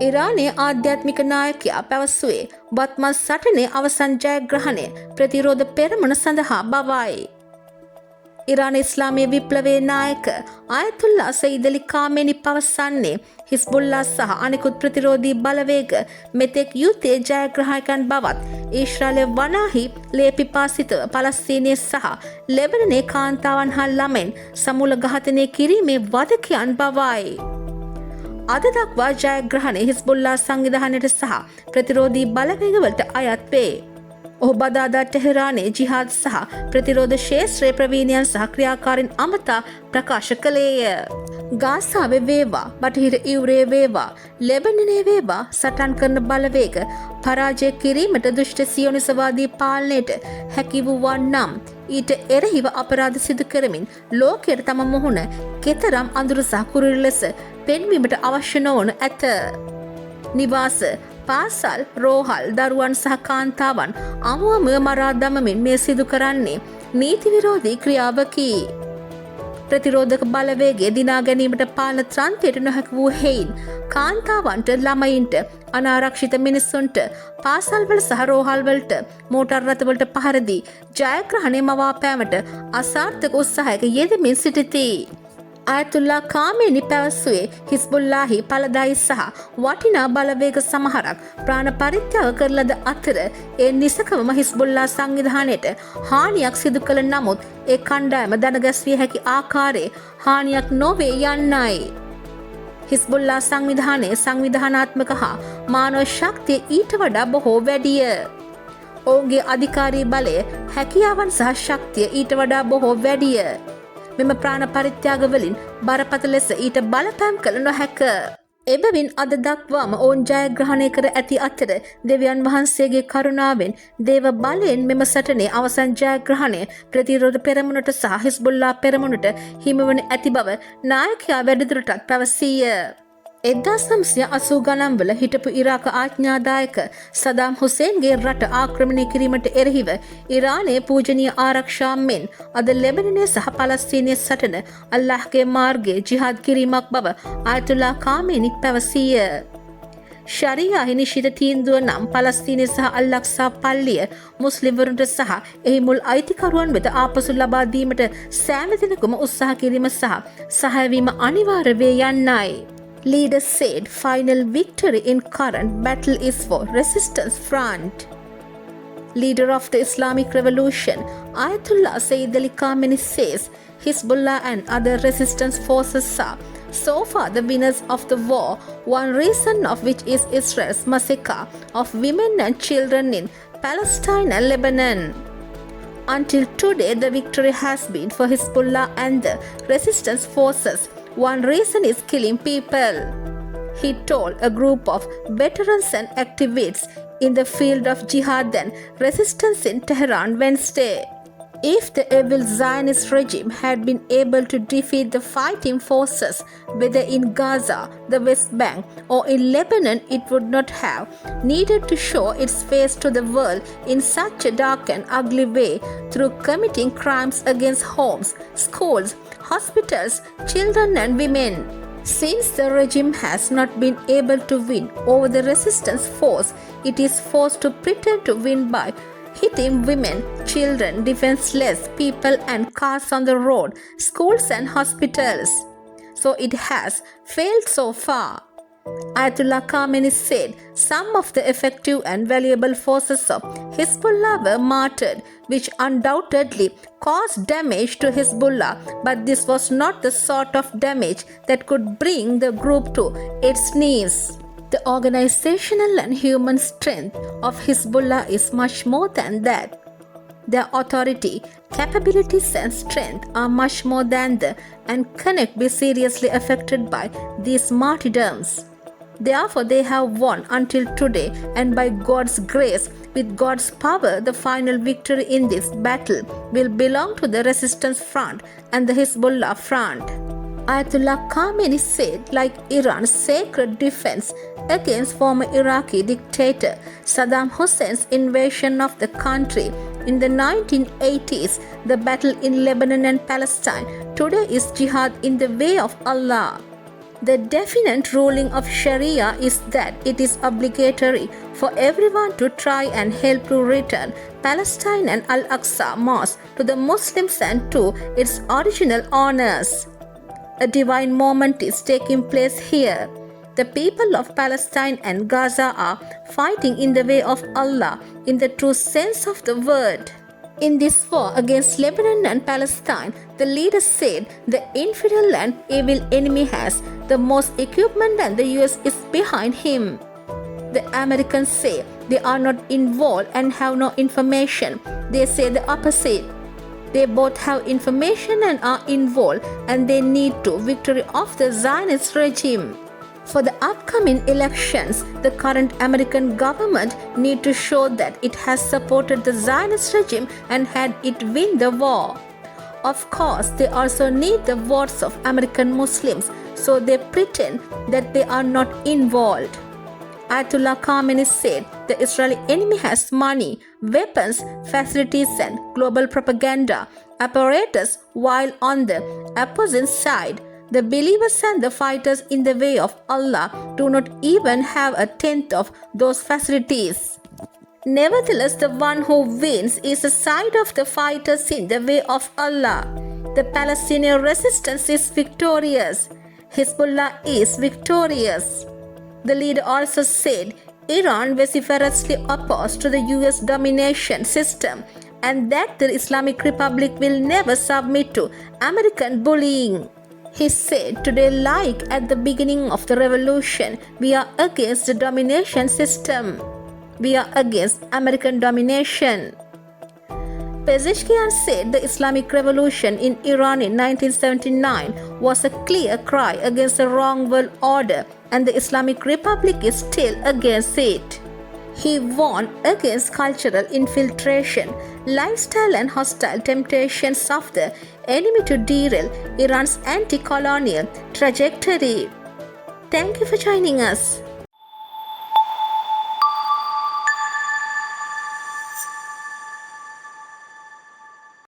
ඉරානයේ ආධ්‍යාත්මික නායකයා පැවසුවේ බත්මත් සටනේ අවසන් ජයග්‍රහණය ප්‍රතිරෝධ පෙරමුණ සඳහා බවයි. ඉරාන ඉස්ලාමීය විප්ලවයේ නායක අයතුල්ලා සෙයිද් අලි කාමෙනි පවසන්නේ හිස්බුල්ලා සහ අනෙකුත් ප්‍රතිරෝධී බලවේග මෙතෙක් යුද්ධයේ ජයග්‍රාහකයන් බවත් ඊශ්‍රායලය වනාහි ලේපිපාසිතව පලස්තීනයේ සහ ලෙබනනයේ කාන්තාවන් හා ළමයින් සමූල ඝාතනය කිරීමේ වධකයන් බවයි. අද දක්වා ජයග්‍රහණය හිස්බුල්ලා සංවිධානයට සහ ප්‍රතිරෝධී බලවේගවලට අයත් වේ. ඔහු බදාදා ටෙහෙරානයේ ජිහාද් සහ ප්‍රතිරෝධ ක්ෂේත්‍රයේ ප්‍රවීණයන් සහ ක්‍රියාකාරීන් අමතා ප්‍රකාශ කළේය. ගාසාවේ වේවා, බටහිර ඉවුරේ වේවා, ලෙබනනයේ වේවා සටන් කරන බලවේග පරාජය කිරීමට දුෂ්ට සියොනිසවාදී පාලනයට හැකි වූවා නම් ඊට එරෙහිව අපරාධ සිදු කරමින් ලෝකයට තම මුහුණ කෙතරම් අඳුරු සහ කුරිරු ලෙස පෙන්වීමට අවශ්‍ය නොවනු ඇත. නිවාස, පාසල්, රෝහල්, දරුවන් සහ කාන්තාවන් අමුවම මරා දමමින් මේ සිදු කරන්නේ නීති විරෝධී ක්‍රියාවකි. ප්‍රතිරෝධක බලවේගය දිනා ගැනීමට පාලන ත්‍රන්තයට නොහැකි වූ හේයින් කාන්තාවන්ට, ළමයින්ට, අනාරක්ෂිත මිනිස්සුන්ට පාසල්වල සහ රෝහල්වලට මෝටර් රථවලට පහර දී ජයග්‍රහණය මවාපෑමට අසාර්ථක උත්සාහයක යෙදමින් සිටිති. අයතුල්ලා කාමෙනි පැවසුවේ හිස්බුල්ලාහි පලදායි සහ වටිනා බලවේග සමහරක් ප්‍රාණ පරිත්‍යාග කරලද අතර ඒ නිසකවම හිස්බුල්ලා සංවිධානයට හානියක් සිදු කළ නමුත් ඒ කණ්ඩායම දනගැස්විය හැකි ආකාරයේ හානියක් නොවේ යන්නයි. හිස්බුල්ලා සංවිධානයේ සංවිධානාත්මක හා මානව ශක්තිය ඊට වඩා බොහෝ වැඩිය. ඔවුන්ගේ අධිකාරී බලය, හැකියාවන් සහ ශක්තිය ඊට වඩා බොහෝ වැඩිය. මෙම ප්‍රාණ පරිත්‍යාග වලින් බරපතල ලෙස ඊට බලපෑම් කළ නොහැක. එබැවින් අද දක්වාම ඔවුන් ජයග්‍රහණය කර ඇති අතර දෙවියන් වහන්සේගේ කරුණාවෙන්, දේව බලයෙන් මෙම සටනේ අවසන් ජයග්‍රහණය ප්‍රතිරෝධ පෙරමුණට සහ හිස්බුල්ලා පෙරමුණට හිමිවන ඇති බව නායකයා වැඩිදුරටත් පැවසීය. 1980 ගණන් වල හිටපු ඉරාක ආඥාදායක සදාම් හුසේන්ගේ රට ආක්‍රමණය කිරීමට එරෙහිව ඉරානයේ පූජනීය ආරක්ෂා මෙන් අද ලෙබනනයේ සහ පලස්තීනයේ සටන අල්ලාහ්ගේ මාර්ගයේ ජිහාද් කිරීමක් බව අයතුල්ලා කාමෙනි පැවසීය. ශරියාහි නිශ්චිත තීන්දුව නම් පලස්තීනය සහ අල්-අක්සා පල්ලිය මුස්ලිම්වරුන්ට සහ එහි මුල් අයිතිකරුවන් වෙත ආපසු ලබා දීමට සෑම දිනකම උත්සාහ කිරීම සහ සහායවීම අනිවාර්ය වේ යන්නයි. Leaders said final victory in current battle is for resistance front. Leader of the Islamic Revolution, Ayatollah Seyyed Ali Khamenei says Hezbollah and other resistance forces are so far the winners of the war, one reason of which is Israel's massacre of women and children in Palestine and Lebanon. Until today, the victory has been for Hezbollah and the resistance forces. One reason is killing people, he told a group of veterans and activists in the field of jihad and resistance in Tehran Wednesday. If the evil Zionist regime had been able to defeat the fighting forces, whether in Gaza, the West Bank, or in Lebanon, it would not have needed to show its face to the world in such a dark and ugly way through committing crimes against homes, schools, hospitals, children and women. Since the regime has not been able to win over the resistance force, it is forced to pretend to win by hitting women, children, defenseless people and cars on the road, schools and hospitals. So it has failed so far. Ayatollah Khamenei said some of the effective and valuable forces of Hezbollah were martyred, which undoubtedly caused damage to Hezbollah, but this was not the sort of damage that could bring the group to its knees. The organizational and human strength of Hezbollah is much more than that. Their authority, capabilities and strength are much more than that and cannot be seriously affected by these martyrdoms. Therefore, they have won until today, and by God's grace, with God's power, the final victory in this battle will belong to the resistance front and the Hezbollah front. Ayatollah Khamenei said, like Iran's sacred defense against former Iraqi dictator Saddam Hussein's invasion of the country in the 1980s, the battle in Lebanon and Palestine today is jihad in the way of Allah. The definite ruling of Sharia is that it is obligatory for everyone to try and help to return Palestine and Al-Aqsa Mosque to the Muslims and to its original owners. A divine moment is taking place here. The people of Palestine and Gaza are fighting in the way of Allah in the true sense of the word. In this war against Lebanon and Palestine, the leader said the infidel and evil enemy has the most equipment and the US is behind him. The Americans say they are not involved and have no information. They say the opposite. They both have information and are involved, and they need to victory of the Zionist regime. For the upcoming elections, the current American government need to show that it has supported the Zionist regime and had it win the war. Of course, they also need the votes of American Muslims, so they pretend that they are not involved. Ayatollah Khamenei said the Israeli enemy has money, weapons, facilities and global propaganda apparatus, while on the opposite side, the believers and the fighters in the way of Allah do not even have a tenth of those facilities. Nevertheless, the one who wins is the side of the fighters in the way of Allah. The Palestinian resistance is victorious. Hezbollah is victorious. The leader also said Iran vociferously opposed to the US domination system and that the Islamic Republic will never submit to American bullying. He said, today, like at the beginning of the revolution, we are against the domination system. We are against American domination. Pezeshkian said the Islamic Revolution in Iran in 1979 was a clear cry against the wrong world order, and the Islamic Republic is still against it. He warned against cultural infiltration, lifestyle and hostile temptations of the enemy to derail Iran's anti-colonial trajectory. Thank you for joining us.